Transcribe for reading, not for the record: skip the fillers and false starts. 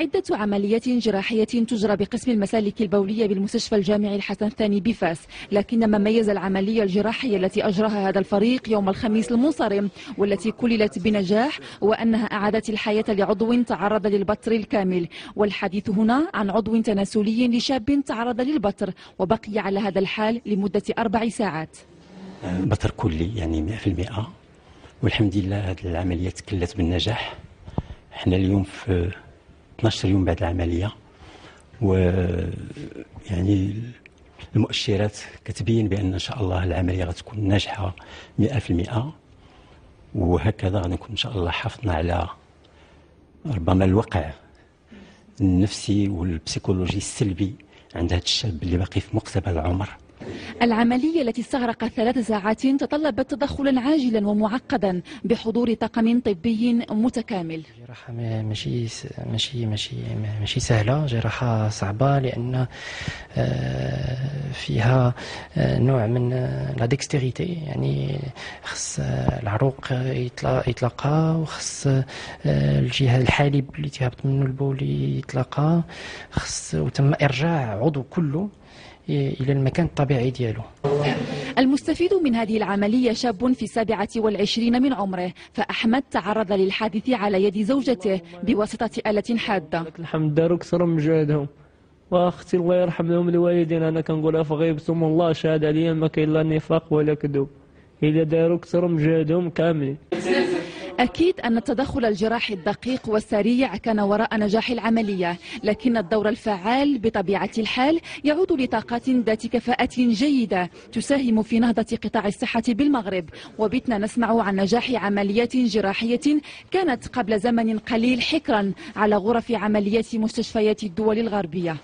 عدة عمليات جراحية تجرى بقسم المسالك البولية بالمستشفى الجامعي الحسن الثاني بفاس، لكن ما ميز العملية الجراحية التي أجراها هذا الفريق يوم الخميس المنصرم والتي كللت بنجاح هو أنها أعادت الحياة لعضو تعرض للبتر الكامل. والحديث هنا عن عضو تناسلي لشاب تعرض للبتر وبقي على هذا الحال لمدة 4 ساعات. بتر كلي يعني 100%، والحمد لله هذه العملية تكلت بالنجاح. احنا اليوم في 12 يوم بعد العملية، ويعني المؤشرات كتبين بأن إن شاء الله العملية غتكون ناجحة 100%، وهكذا غنكون إن شاء الله حافظنا على ربما الوقع النفسي والبسيكولوجي السلبي عند هذا الشاب اللي باقي في مقتبل العمر. العملية التي استغرقت 3 ساعات تطلبت تدخلا عاجلا ومعقدا بحضور طاقم طبي متكامل. جراحة ماشي سهلة، جراحة صعبة لأن فيها نوع من لا ديكستيريتي، يعني خص العروق يتلقى، وخص الجهة الحالب اللي تهبط منه البول يتلقى، وتم إرجاع عضو كله إلى المكان الطبيعي ديالو. المستفيد من هذه العملية شاب في 27 من عمره، فأحمد تعرض للحادث على يد زوجته بواسطة آلة حادة. الحمد داروا كثر من مجهودهم، واختي الله يرحم لهم الوالدين، انا كنقولها في غيبتهم والله شهد عليا ما كاين لا نفاق ولا كذوب، الا داروا كثر من مجهودهم كاملين. أكيد أن التدخل الجراحي الدقيق والسريع كان وراء نجاح العملية، لكن الدور الفعال بطبيعة الحال يعود لطاقات ذات كفاءة جيدة تساهم في نهضة قطاع الصحة بالمغرب. وبتنا نسمع عن نجاح عمليات جراحية كانت قبل زمن قليل حكرا على غرف عمليات مستشفيات الدول الغربية.